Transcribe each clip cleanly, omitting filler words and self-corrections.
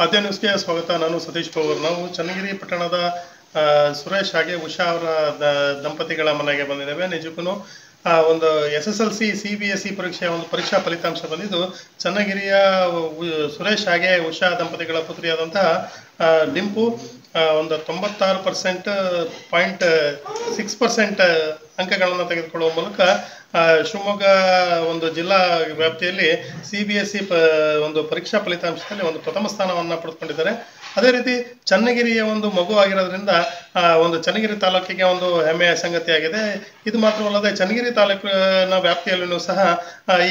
ಆದ್ಯ ನ್ಯೂಸ್ಗೆ ಸ್ವಾಗತ. ನಾನು ಸತೀಶ್ ಪವರ್. ನಾವು ಚನ್ನಗಿರಿ ಪಟ್ಟಣದ ಸುರೇಶ್ ಹಾಗೆ ಉಷಾ ಅವರ ದಂಪತಿಗಳ ಮನೆಗೆ ಬಂದಿದ್ದೇವೆ. ನಿಜಕ್ಕೂ ಒಂದು SSLC CBSE ಪರೀಕ್ಷೆಯ ಒಂದು ಪರೀಕ್ಷಾ ಫಲಿತಾಂಶ ಬಂದಿದ್ದು ಚನ್ನಗಿರಿಯ ಸುರೇಶ್ ಹಾಗೆ ಉಷಾ ದಂಪತಿಗಳ ಪುತ್ರಿಯಾದಂತಹ ಡಿಂಪು ಒಂದು 96.6% ಅಂಕಗಳನ್ನು ತೆಗೆದುಕೊಳ್ಳುವ ಮೂಲಕ ಶಿವಮೊಗ್ಗ ಒಂದು ಜಿಲ್ಲಾ ವ್ಯಾಪ್ತಿಯಲ್ಲಿ CBSE ಒಂದು ಪರೀಕ್ಷಾ ಫಲಿತಾಂಶದಲ್ಲಿ ಒಂದು ಪ್ರಥಮ ಸ್ಥಾನವನ್ನು ಪಡೆದುಕೊಂಡಿದ್ದಾರೆ. ಅದೇ ರೀತಿ ಚನ್ನಗಿರಿಯ ಒಂದು ಮಗು ಆಗಿರೋದ್ರಿಂದ ಒಂದು ಚನ್ನಗಿರಿ ತಾಲೂಕಿಗೆ ಒಂದು ಹೆಮ್ಮೆಯ ಸಂಗತಿಯಾಗಿದೆ. ಇದು ಮಾತ್ರವಲ್ಲದೆ ಚನ್ನಗಿರಿ ತಾಲೂಕಿನ ವ್ಯಾಪ್ತಿಯಲ್ಲೂ ಸಹ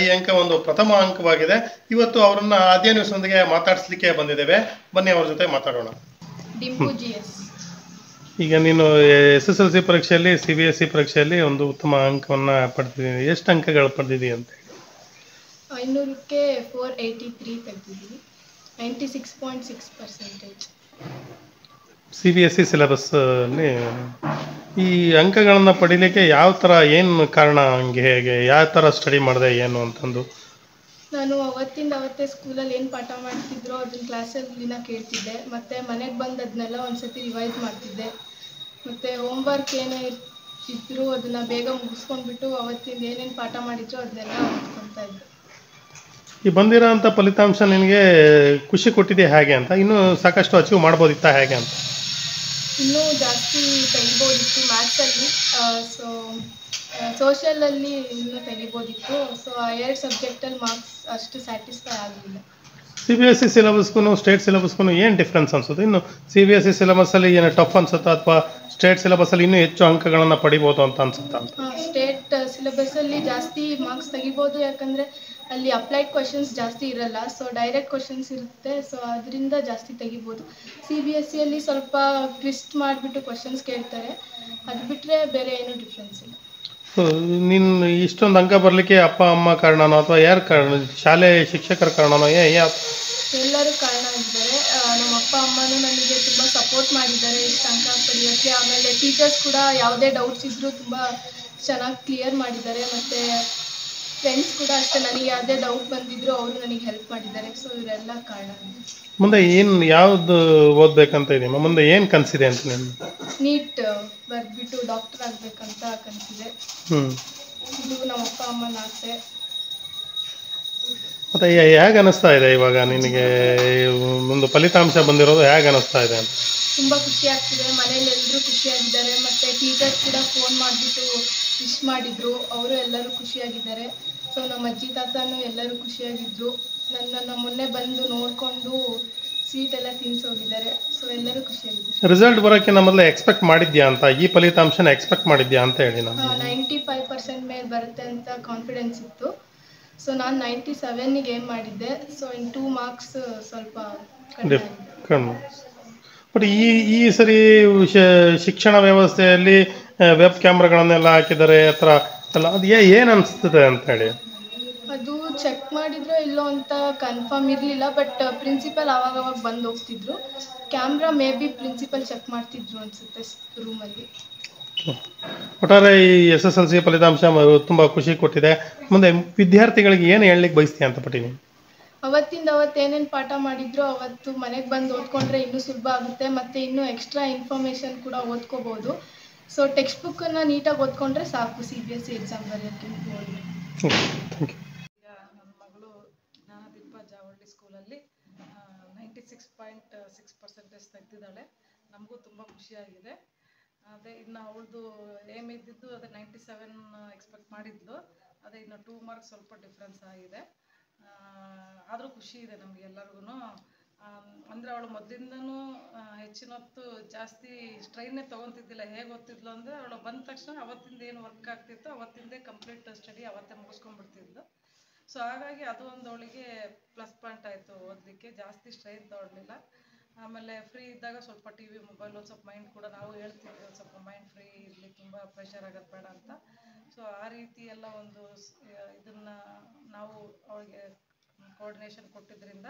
ಈ ಅಂಕ ಒಂದು ಪ್ರಥಮ ಅಂಕವಾಗಿದೆ. ಇವತ್ತು ಅವರನ್ನ ಆದ್ಯ ನ್ಯೂಸ್ ನೊಂದಿಗೆ ಮಾತಾಡಿಸ್ಲಿಕ್ಕೆ ಬಂದಿದ್ದೇವೆ. ಬನ್ನಿ ಅವರ ಜೊತೆ ಮಾತಾಡೋಣ. ಈಗ ನೀನು SSLC ಪರೀಕ್ಷೆಯಲ್ಲಿ CBSE ಪರೀಕ್ಷೆಯಲ್ಲಿ ಒಂದು ಉತ್ತಮ ಅಂಕವನ್ನು ಪಡೆದಿದ್ದೀನಿ. ಎಷ್ಟು ಅಂಕಗಳು ಪಡೆದಿದ್ದೀವಿ ಅಂತ? 500ಕ್ಕೆ 483 ತೆಗೆದಿದ್ದೀನಿ. 96.6%. CBSE ಸಿಲೆಬಸ್ ಅಲ್ಲಿ ಈ ಅಂಕಗಳನ್ನು ಪಡೀಲಿಕ್ಕೆ ಯಾವ ಥರ ಏನು ಕಾರಣ, ಹಂಗೆ ಹೇಗೆ ಯಾವ ಥರ ಸ್ಟಡಿ ಮಾಡಿದೆ ಏನು ಅಂತಂದು? ನಾನು ಅವತ್ತೇ ಸ್ಕೂಲಲ್ಲಿ ಏನು ಪಾಠ ಮಾಡ್ತಿದ್ರೋ ಅದನ್ನ ಕ್ಲಾಸಲ್ಲಿನ ಕೇಳ್ತಿದ್ದೆ. ಮತ್ತು ಮನೆಗೆ ಬಂದು ಅದನ್ನೆಲ್ಲ ಒಂದ್ಸತಿ ರಿವೈಸ್ ಮಾಡ್ತಿದ್ದೆ. ಮತ್ತು ಹೋಮ್ವರ್ಕ್ ಏನೇ ಇದ್ದರೂ ಅದನ್ನು ಬೇಗ ಮುಗಿಸ್ಕೊಂಡ್ಬಿಟ್ಟು ಅವತ್ತಿಂದ ಏನೇನು ಪಾಠ ಮಾಡಿದ್ರೋ ಅದನ್ನೆಲ್ಲ ಓದ್ಕೊತಾ ಇದ್ದೆ. ಈ ಬಂದಿರೋ ಅಂಥ ಫಲಿತಾಂಶ ನಿನಗೆ ಖುಷಿ ಕೊಟ್ಟಿದೆ ಹೇಗೆ ಅಂತ? ಇನ್ನೂ ಸಾಕಷ್ಟು ಅಚೀವ್ ಮಾಡ್ಬೋದಿತ್ತಾ ಹೇಗೆ ಅಂತ? ಇನ್ನೂ ಜಾಸ್ತಿ ತೆಗಿಬೋದಿತ್ತು ಮ್ಯಾಥ್ಸಲ್ಲಿ. ಸೋಷಿಯಲಲ್ಲಿ ಇನ್ನೂ ತೆಗಿಬೋದಿತ್ತು. ಸೊ ಆ 2 ಸಬ್ಜೆಕ್ಟಲ್ಲಿ ಮಾರ್ಕ್ಸ್ ಅಷ್ಟು ಸ್ಯಾಟಿಸ್ಫೈ ಆಗಲಿಲ್ಲ. CBSE ಸಿಲೆಬಸ್ಗೂ ಸ್ಟೇಟ್ ಸಿಲೆಬಸ್ಗೂ ಏನು ಡಿಫ್ರೆನ್ಸ್ ಅನ್ಸುತ್ತೆ? ಇನ್ನು CBSE ಸಿಲೆಬಸ್ಸಲ್ಲಿ ಏನು ಟಫ್ ಅನ್ಸುತ್ತಾ ಅಥವಾ ಸ್ಟೇಟ್ ಸಿಲೆಬಸ್ಸಲ್ಲಿ ಇನ್ನೂ ಹೆಚ್ಚು ಅಂಕಗಳನ್ನು ಪಡಿಬೋದು ಅಂತ ಅನ್ಸುತ್ತಾ? ಸ್ಟೇಟ್ ಸಿಲೆಬಸ್ಸಲ್ಲಿ ಜಾಸ್ತಿ ಮಾರ್ಕ್ಸ್ ತೆಗಿಬೋದು, ಯಾಕಂದರೆ ಅಲ್ಲಿ ಅಪ್ಲೈಡ್ ಕ್ವಶನ್ಸ್ ಜಾಸ್ತಿ ಇರಲ್ಲ. ಸೊ ಡೈರೆಕ್ಟ್ ಕ್ವಶನ್ಸ್ ಇರುತ್ತೆ. ಸೊ ಅದರಿಂದ ಜಾಸ್ತಿ ತೆಗಿಬೋದು. CBSEಯಲ್ಲಿ ಸ್ವಲ್ಪ ಟ್ವಿಸ್ಟ್ ಮಾಡಿಬಿಟ್ಟು ಕ್ವಶನ್ಸ್ ಕೇಳ್ತಾರೆ. ಅದು ಬಿಟ್ಟರೆ ಬೇರೆ ಏನೂ ಡಿಫ್ರೆನ್ಸ್ ಇಲ್ಲ. ನೀನು ಇಷ್ಟೊಂದು ಅಂಕ ಬರಲಿಕ್ಕೆ ಅಪ್ಪ ಅಮ್ಮ ಕಾರಣನೋ ಅಥವಾ ಯಾರು ಕಾರಣ? ಶಾಲೆ ಶಿಕ್ಷಕರ ಕಾರಣನೋ? ಎಲ್ಲರೂ ಕಾರಣ ಆಗಿದ್ದಾರೆ. ನಮ್ಮ ಅಪ್ಪ ಅಮ್ಮನೂ ನನಗೆ ತುಂಬ ಸಪೋರ್ಟ್ ಮಾಡಿದ್ದಾರೆ ಇಷ್ಟು ಅಂಕ ಪಡೆಯೋಕ್ಕೆ. ಆಮೇಲೆ ಟೀಚರ್ಸ್ ಕೂಡ ಯಾವುದೇ ಡೌಟ್ಸ್ ಇದ್ದರೂ ತುಂಬ ಚೆನ್ನಾಗಿ ಕ್ಲಿಯರ್ ಮಾಡಿದ್ದಾರೆ. ಮತ್ತು ಫ್ರೆಂಡ್ಸ್ ಕೂಡ ಅಷ್ಟೇ, ನನಗೆ ಯಾವುದೇ ಡೌಟ್ ಬಂದಿದ್ರು ಅವರು ನನಗೆ ಹೆಲ್ಪ್ ಮಾಡಿದ್ದಾರೆ. ಸೊ ಇವರೆಲ್ಲ ಕಾರಣ. ಮುಂದೆ ಏನು ಯಾವುದು ಓದಬೇಕಂತ ಇದೆಯಮ್ಮ? ಮುಂದೆ ಏನು ಕನಸಿದೆ ಅಂತ? ನಾನು ನೀಟ್ ಬರೆದ್ಬಿಟ್ಟು ಡಾಕ್ಟರ್ ಆಗಬೇಕಂತ ಕನಸಿದೆ. ಇದು ನಮ್ಮ ಅಪ್ಪ ಅಮ್ಮನ ಆಸೆ. ಮತ್ತೆ ಹೇಗೆ ಅನಿಸ್ತಾ ಇದೆ ಇವಾಗ ನಿನಗೆ ಒಂದು ಫಲಿತಾಂಶ ಬಂದಿರೋದು? ಹೇಗೆ ಅನಿಸ್ತಾ ಇದೆ ಅಂತ? ತುಂಬ ಖುಷಿ ಆಗ್ತಿದೆ. ಮನೇಲಿ ಎಲ್ಲರೂ ಖುಷಿಯಾಗಿದ್ದಾರೆ. ಮತ್ತು ಟೀಚರ್ಸ್ ಕೂಡ ಫೋನ್ ಮಾಡಿಬಿಟ್ಟು ವಿಶ್ ಮಾಡಿದರು. ಅವರು ಎಲ್ಲರೂ ಖುಷಿಯಾಗಿದ್ದಾರೆ. ಸೊ ನಮ್ಮ ಅಜ್ಜಿ ತಾತನೂ ಎಲ್ಲರೂ ಖುಷಿಯಾಗಿದ್ದರು. ನನ್ನನ್ನು ಮೊನ್ನೆ ಬಂದು ನೋಡಿಕೊಂಡು ಸ್ವೀಟ್ ಎಲ್ಲ ತಿನ್ನಿಸೋಗಿದ್ದಾರೆ. ಸೊ ಎಲ್ಲರೂ ಖುಷಿಯಾಗಿದ್ದಾರೆ. ರಿಸಲ್ಟ್ ಬರೋಕ್ಕಿಂತ ಮೊದಲು ಎಕ್ಸ್ಪೆಕ್ಟ್ ಮಾಡಿದ್ಯಾ ಅಂತ? ಈ ಫಲಿತಾಂಶನ ಎಕ್ಸ್ಪೆಕ್ಟ್ ಮಾಡಿದ್ಯಾ ಅಂತ ಹೇಳಿ. ನಾನು 95% ಮೇಲೆ ಬರುತ್ತೆ ಅಂತ ಕಾನ್ಫಿಡೆನ್ಸ್ ಇತ್ತು. ಸೊ ನಾನು 97ಗೆ ಏನು ಮಾಡಿದ್ದೆ. ಸೊ ಇನ್ನು 2 ಮಾರ್ಕ್ಸ್ ಸ್ವಲ್ಪ ಕಡಿಮೆ. ಬಟ್ ಈ ಸರಿ ಶಿಕ್ಷಣ ವ್ಯವಸ್ಥೆಯಲ್ಲಿ ವೆಬ್ ಕ್ಯಾಮ್ರಾಗಳನ್ನೆಲ್ಲ ಹಾಕಿದ್ದಾರೆ ಹತ್ರ ಎಲ್ಲ, ಅದು ಏನು ಅನಿಸ್ತದೆ ಅಂತ ಹೇಳಿ? ಅದು ಚೆಕ್ ಮಾಡಿದ್ರೋ ಇಲ್ಲೋ ಅಂತ ಕನ್ಫರ್ಮ್ ಇರಲಿಲ್ಲ. ಬಟ್ ಪ್ರಿನ್ಸಿಪಲ್ ಆವಾಗವಾಗ ಬಂದು ಹೋಗ್ತಿದ್ರು. Camera may be principal check ಮಾಡ್ತಿದ್ರು ಅನಿಸುತ್ತೆ ರೂಮಲ್ಲಿ. ಒಟ್ಟಾರೆ ಈ SSLC ಫಲಿತಾಂಶ ತುಂಬ ಖುಷಿ ಕೊಟ್ಟಿದೆ. ಮುಂದೆ ವಿದ್ಯಾರ್ಥಿಗಳಿಗೆ ಏನು ಹೇಳಲಿಕ್ಕೆ ಬಯಸ್ತೀಯ ಅಂತ ಪಟ್ಟಿನಿ? ಅವತ್ತೇನೇನು ಪಾಠ ಮಾಡಿದ್ರೋ ಅವತ್ತು ಮನೆಗೆ ಬಂದು ಓದ್ಕೊಂಡ್ರೆ ಇನ್ನೂ ಸುಲಭ ಆಗುತ್ತೆ. ಮತ್ತು ಇನ್ನೂ ಎಕ್ಸ್ಟ್ರಾ ಇನ್ಫಾರ್ಮೇಷನ್ ಕೂಡ ಓದ್ಕೋಬೋದು. ಸೊ ಟೆಕ್ಸ್ಟ್ ಬುಕ್ಕನ್ನು ನೀಟಾಗಿ ಓದ್ಕೊಂಡ್ರೆ ಸಾಕು CBSE ಎಕ್ಸಾಮ್ ಬರೆಯೋಕ್ಕೆ. Thank you. ಈಗ ನನ್ನ ಮಗಳು ಜ್ಞಾನದೀಪ ಜಾವಳ್ಳಿ ಸ್ಕೂಲಲ್ಲಿ 96.6% ತೆಗೆದಿದ್ದಾಳೆ. ನಮಗೂ ತುಂಬ ಖುಷಿಯಾಗಿದೆ. ಅದೇ ಇನ್ನು ಅವಳದು ಏಮ್ ಇದ್ದಿದ್ದು ಅದೇ 97 ಎಕ್ಸ್ಪೆಕ್ಟ್ ಮಾಡಿದ್ಲು. ಅದೇ ಇನ್ನು 2 ಮಾರ್ಕ್ಸ್ ಸ್ವಲ್ಪ ಡಿಫ್ರೆನ್ಸ್ ಆಗಿದೆ. ಆದರೂ ಖುಷಿ ಇದೆ ನಮಗೆಲ್ಲರಿಗೂ. ಅಂದರೆ ಅವಳು ಮೊದಲಿಂದನೂ ಹೆಚ್ಚಿನ ಹೊತ್ತು ಜಾಸ್ತಿ ಸ್ಟ್ರೈನ್ನೇ ತೊಗೊತಿದ್ದಿಲ್ಲ. ಹೇಗೆ ಓದ್ತಿದ್ಲು ಅಂದರೆ ಅವಳು ಬಂದ ತಕ್ಷಣ ಅವತ್ತಿಂದ ಏನು ವರ್ಕ್ ಆಗ್ತಿತ್ತು ಅವತ್ತಿಂದೇ ಕಂಪ್ಲೀಟ್ ಸ್ಟಡಿ ಅವತ್ತೇ ಮುಗಿಸ್ಕೊಂಡ್ಬಿಡ್ತಿದ್ಲು. ಸೊ ಹಾಗಾಗಿ ಅದು ಒಂದು ಅವಳಿಗೆ ಪ್ಲಸ್ ಪಾಯಿಂಟ್ ಆಯಿತು. ಓದಲಿಕ್ಕೆ ಜಾಸ್ತಿ ಸ್ಟ್ರೈನ್ ತೊಗೊಳ್ಳಿಲ್ಲ. ಆಮೇಲೆ ಫ್ರೀ ಇದ್ದಾಗ ಸ್ವಲ್ಪ TV ಮೊಬೈಲ್ ಒಂದು ಸ್ವಲ್ಪ ಮೈಂಡ್ ಕೂಡ ನಾವು ಹೇಳ್ತಿದ್ವಿ, ಒಂದು ಸ್ವಲ್ಪ ಮೈಂಡ್ ಫ್ರೀ ಇರಲಿ, ತುಂಬ ಪ್ರೆಷರ್ ಆಗೋದು ಬೇಡ ಅಂತ. ಸೊ ಆ ರೀತಿ ಎಲ್ಲ ಒಂದು ಇದನ್ನು ನಾವು ಅವಳಿಗೆ ಕೋಆರ್ಡಿನೇಷನ್ ಕೊಟ್ಟಿದ್ದರಿಂದ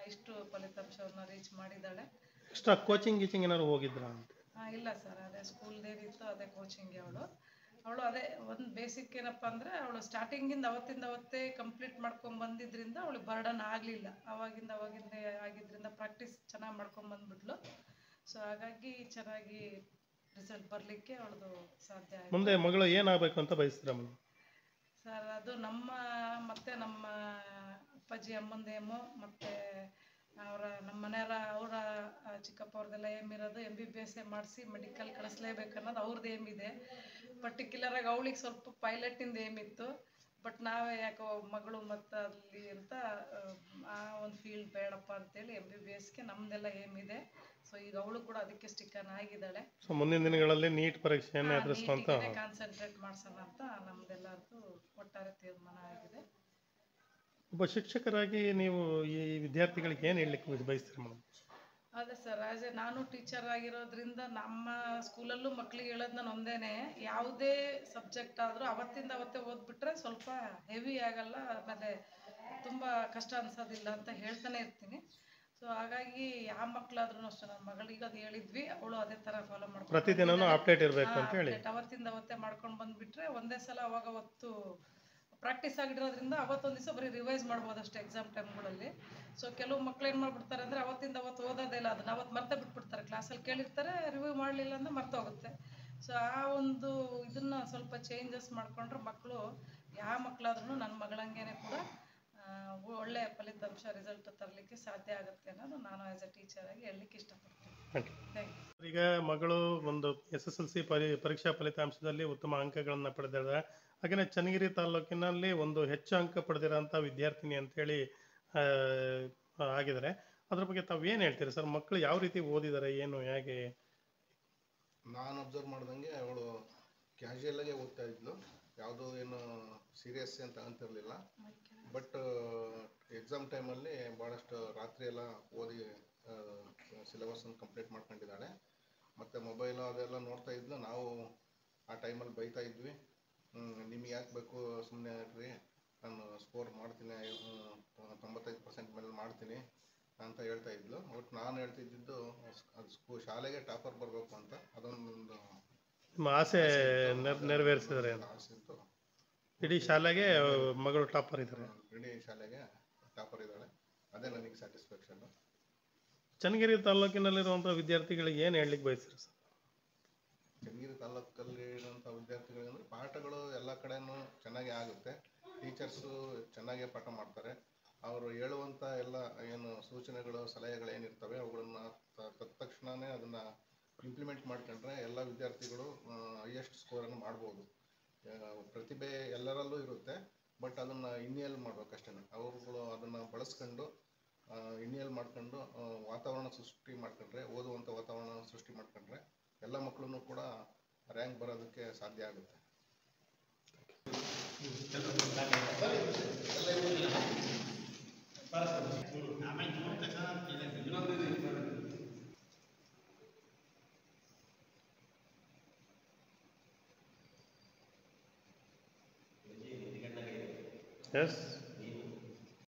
ಇಷ್ಟು ಫಲಿತಾಂಶವನ್ನು ರೀಚ್ ಮಾಡಿದ್ದಾಳೆ. ಎಕ್ಸ್ಟ್ರಾ ಕೋಚಿಂಗ್ ಏನಾದ್ರು ಹೋಗಿದ್ರಾ? ಇಲ್ಲ ಸರ್, ಅದೇ ಸ್ಕೂಲ್ದೇನಿತ್ತು ಅದೇ ಕೋಚಿಂಗ್ಗೆ ಅವಳು. ಅವಳು ಅದೇ ಒಂದು ಬೇಸಿಕ್ ಏನಪ್ಪ ಅಂದರೆ ಅವಳು ಸ್ಟಾರ್ಟಿಂಗಿಂದ ಅವತ್ತೇ ಕಂಪ್ಲೀಟ್ ಮಾಡ್ಕೊಂಡು ಬಂದಿದ್ದರಿಂದ ಅವಳಿಗೆ ಬರ್ಡನ್ ಆಗಲಿಲ್ಲ. ಅವಾಗಿಂದ ಆಗಿದ್ದರಿಂದ ಪ್ರಾಕ್ಟೀಸ್ ಚೆನ್ನಾಗಿ ಮಾಡ್ಕೊಂಡು ಬಂದ್ಬಿಟ್ಲು. ಸೊ ಹಾಗಾಗಿ ಚೆನ್ನಾಗಿ ರಿಸಲ್ಟ್ ಬರಲಿಕ್ಕೆ ಅವಳದು ಸಾಧ್ಯ ಆಯಿತು. ಮುಂದೆ ಮಗಳು ಏನಾಗಬೇಕು ಅಂತ ಬಯಸ್ತೀರಾ ಮೇಡಮ್? ಸರ್ ಅದು ನಮ್ಮ ಅಪ್ಪಾಜಿ ಅಮ್ಮಂದೇಮು ಮತ್ತು ನಮ್ಮ ಮನೆಯವರ ಅವರ ಚಿಕ್ಕಪ್ಪ ಅವ್ರದ್ದೆಲ್ಲ ಏಮ್ ಇರೋದು MBBS ಮಾಡಿಸಿ ಮೆಡಿಕಲ್ ಕಳಿಸ್ಲೇಬೇಕು ಅನ್ನೋದು ಅವ್ರದ್ದು ಏಮ್ ಇದೆ. ಪರ್ಟಿಕ್ಯುಲರಾಗಿ ಅವಳಿಗೆ ಸ್ವಲ್ಪ ಪೈಲಟಿಂದ ಏಮ್ ಇತ್ತು. ಬಟ್ ನಾವೇ ಯಾಕೋ ಮಗಳು ಮತ್ತು ಅಲ್ಲಿ ಅಂತ ಆ ಒಂದು ಫೀಲ್ಡ್ ಬೇಡಪ್ಪ ಅಂತೇಳಿ MBBSಗೆ ನಮ್ಮದೆಲ್ಲ ಏಮ್ ಇದೆ. ಸೊ ಈಗ ಅವಳು ಕೂಡ ಅದಕ್ಕೆ ಸ್ಟಿಕ್ಕನ್ ಆಗಿದ್ದಾಳೆ. ಸೊ ಮುಂದಿನ ದಿನಗಳಲ್ಲಿ ನೀಟ್ ಪರೀಕ್ಷೆಯನ್ನು ಎದುರಿಸುವಂತ ಕಾನ್ಸಂಟ್ರೇಟ್ ಮಾಡ್ಸೋಣ ಅಂತ ನಮ್ದೆಲ್ಲರದು ಒಟ್ಟಾರೆ ತೀರ್ಮಾನ ಆಗಿದೆ. ಒಬ್ಬ ಶಿಕ್ಷಕರಾಗಿ ನೀವು ಈ ವಿದ್ಯಾರ್ಥಿಗಳಿಗೆ ಏನು ಹೇಳಲಿಕ್ಕೆ ಬಯಸ್ತೀರಿ ಮೇಡಮ್? ಅದೇ ಸರ್, ನಾನು ಟೀಚರ್ ಆಗಿರೋದ್ರಿಂದ ನಮ್ಮ ಸ್ಕೂಲಲ್ಲೂ ಮಕ್ಳಿಗೆ ಹೇಳೋದು ನಾನು ಒಂದೇನೆ, ಯಾವುದೇ ಸಬ್ಜೆಕ್ಟ್ ಆದರೂ ಅವತ್ತೇ ಓದ್ಬಿಟ್ರೆ ಸ್ವಲ್ಪ ಹೆವಿ ಆಗಲ್ಲ, ಆಮೇಲೆ ತುಂಬ ಕಷ್ಟ ಅನ್ಸೋದಿಲ್ಲ ಅಂತ ಹೇಳ್ತಾನೆ ಇರ್ತೀನಿ. ಸೊ ಹಾಗಾಗಿ ಯಾವ ಮಕ್ಕಳಾದ್ರೂ ಅಷ್ಟೇ, ನನ್ನ ಮಗಳಿಗೆ ಅದು ಹೇಳಿದ್ವಿ, ಅವಳು ಅದೇ ಥರ ಫಾಲೋ ಮಾಡ್ಕೊಂಡು ಪ್ರತಿದಿನನೂ ಅಪ್ಡೇಟ್ ಇರಬೇಕು ಅಂತ ಹೇಳಿ ಅವತ್ತೇ ಮಾಡ್ಕೊಂಡು ಬಂದುಬಿಟ್ರೆ ಒಂದೇ ಸಲ ಅವತ್ತು ಪ್ರಾಕ್ಟೀಸ್ ಆಗಿರೋದ್ರಿಂದ ಅವತ್ತೊಂದು ದಿವಸ ಬರೀ ರಿವೈಸ್ ಮಾಡ್ಬೋದು ಅಷ್ಟೇ ಎಕ್ಸಾಮ್ ಟೈಮ್ಗಳಲ್ಲಿ. ಸೊ ಕೆಲವು ಮಕ್ಳು ಏನು ಮಾಡ್ಬಿಡ್ತಾರೆ ಅಂದರೆ ಅವತ್ತು ಓದೋದೇ ಇಲ್ಲ, ಅದನ್ನ ಅವತ್ತು ಮರ್ತೇ ಬಿಟ್ಬಿಡ್ತಾರೆ. ಕ್ಲಾಸಲ್ಲಿ ಕೇಳಿರ್ತಾರೆ, ರಿವ್ಯೂ ಮಾಡಲಿಲ್ಲ ಅಂದರೆ ಮರ್ತೋಗುತ್ತೆ. ಸೊ ಆ ಒಂದು ಇದನ್ನು ಸ್ವಲ್ಪ ಚೇಂಜಸ್ ಮಾಡಿಕೊಂಡ್ರೆ ಮಕ್ಕಳು, ಯಾವ ಮಕ್ಕಳಾದ್ರೂ ನನ್ನ ಮಗಳಂಗೇನೆ ಕೂಡ ಒಳ್ಳೆ ಫಲಿತಾಂಶ ರಿಸಲ್ಟ್ ತರಲಿಕ್ಕೆ ಸಾಧ್ಯ ಆಗುತ್ತೆ ಅನ್ನೋದು ನಾನು ಆ್ಯಸ್ ಎ ಟೀಚರ್ ಆಗಿ ಹೇಳಲಿಕ್ಕೆ ಇಷ್ಟಪಡ್ತೀನಿ. Thank you. ಈಗ ಮಗಳು ಒಂದು SSLC ಪರೀಕ್ಷಾ ಫಲಿತಾಂಶದಲ್ಲಿ ಉತ್ತಮ ಅಂಕಗಳನ್ನು ಪಡೆದಿದ್ದಾರೆ. ಹಾಗೆಯೇ ಚನ್ನಗಿರಿ ತಾಲೂಕಿನಲ್ಲಿ ಒಂದು ಹೆಚ್ಚು ಅಂಕ ಪಡೆದಿರೋಂಥ ವಿದ್ಯಾರ್ಥಿನಿ ಅಂತೇಳಿ ಆಗಿದ್ದಾರೆ. ಅದ್ರ ಬಗ್ಗೆ ತಾವು ಏನು ಹೇಳ್ತೀರಿ ಸರ್? ಮಕ್ಕಳು ಯಾವ ರೀತಿ ಓದಿದ್ದಾರೆ, ಏನು ಹೇಗೆ? ನಾನು ಅಬ್ಸರ್ವ್ ಮಾಡ್ದಂಗೆ ಅವಳು ಕ್ಯಾಶುಯಲಾಗೆ ಓದ್ತಾ ಇದ್ಲು, ಯಾವುದೋ ಏನು ಸೀರಿಯಸ್ ಅಂತ ಅಂತಿರಲಿಲ್ಲ. ಬಟ್ ಎಕ್ಸಾಮ್ ಟೈಮಲ್ಲಿ ಭಾಳಷ್ಟು ರಾತ್ರಿ ಎಲ್ಲ ಓದಿ ಸಿಲೆಬಸ್ಸನ್ನು ಕಂಪ್ಲೀಟ್ ಮಾಡ್ಕೊಂಡಿದ್ದಾಳೆ. ಮತ್ತು ಮೊಬೈಲು ಅದೆಲ್ಲ ನೋಡ್ತಾ ಇದ್ಲು. ನಾವು ಆ ಟೈಮಲ್ಲಿ ಬೈತಾ ಇದ್ವಿ, ನಿಮ್ಗೆ ಯಾಕೆ ಬೇಕು, ಸುಮ್ಮನೆ ಇರ್ರಿ, ನಾನು ಸ್ಕೋರ್ ಮಾಡ್ತೀನಿ, 95% ಮೇಲೆ ಮಾಡ್ತೀನಿ ಅಂತ ಹೇಳ್ತಾ ಇದ್ಲು. ಬಟ್ ನಾನು ಹೇಳ್ತಿದ್ದು ಅದು ಶಾಲೆಗೆ ಟಾಪರ್ ಬರಬೇಕು ಅಂತ, ಅದೊಂದು ನಿಮ್ಮ ಆಸೆ ನೆರವೇರಿಸಿದರೆ ಆಸೆ ಇತ್ತು. ಇಡೀ ಶಾಲೆಗೆ ಮಗಳು ಟಾಪರ್ ಇದ್ದಾರೆ, ಇಡೀ ಶಾಲೆಗೆ ಟಾಪರ್ ಇದ್ದಾಳೆ, ಅದೇ ನನಗೆ ಸ್ಯಾಟಿಸ್ಫ್ಯಾಕ್ಷನ್. ಚನ್ನಗಿರಿ ತಾಲೂಕಿನಲ್ಲಿರುವಂಥ ವಿದ್ಯಾರ್ಥಿಗಳಿಗೆ ಏನು ಹೇಳಲಿಕ್ಕೆ ಬಯಸ್ತೀರಿ ಸರ್? ಚನ್ನಗಿರಿ ತಾಲೂಕಲ್ಲಿ ಇರುವಂಥ ವಿದ್ಯಾರ್ಥಿಗಳಿಗೆ ಅಂದರೆ ಪಾಠಗಳು ಎಲ್ಲ ಕಡೆನೂ ಚೆನ್ನಾಗಿ ಆಗುತ್ತೆ, ಟೀಚರ್ಸು ಚೆನ್ನಾಗೇ ಪಾಠ ಮಾಡ್ತಾರೆ. ಅವರು ಹೇಳುವಂಥ ಎಲ್ಲ ಏನು ಸೂಚನೆಗಳು ಸಲಹೆಗಳು ಏನಿರ್ತವೆ ಅವುಗಳನ್ನು ತಕ್ಷಣವೇ ಅದನ್ನು ಇಂಪ್ಲಿಮೆಂಟ್ ಮಾಡ್ಕೊಂಡ್ರೆ ಎಲ್ಲ ವಿದ್ಯಾರ್ಥಿಗಳು ಹೈಯೆಸ್ಟ್ ಸ್ಕೋರನ್ನು ಮಾಡ್ಬೋದು. ಪ್ರತಿಭೆ ಎಲ್ಲರಲ್ಲೂ ಇರುತ್ತೆ, ಬಟ್ ಅದನ್ನು ಇನ್ಹೇಲ್ ಮಾಡ್ಬೇಕಷ್ಟೇ. ಅವರುಗಳು ಅದನ್ನು ಬಳಸ್ಕೊಂಡು ಇನ್ಹೇಲ್ ಮಾಡ್ಕೊಂಡು ವಾತಾವರಣ ಸೃಷ್ಟಿ ಮಾಡ್ಕೊಂಡ್ರೆ, ಓದುವಂಥ ವಾತಾವರಣ ಸೃಷ್ಟಿ ಮಾಡ್ಕೊಂಡ್ರೆ ಎಲ್ಲ ಮಕ್ಕಳನ್ನು ಕೂಡ ರ್ಯಾಂಕ್ ಬರೋದಕ್ಕೆ ಸಾಧ್ಯ ಆಗುತ್ತೆ. Yes.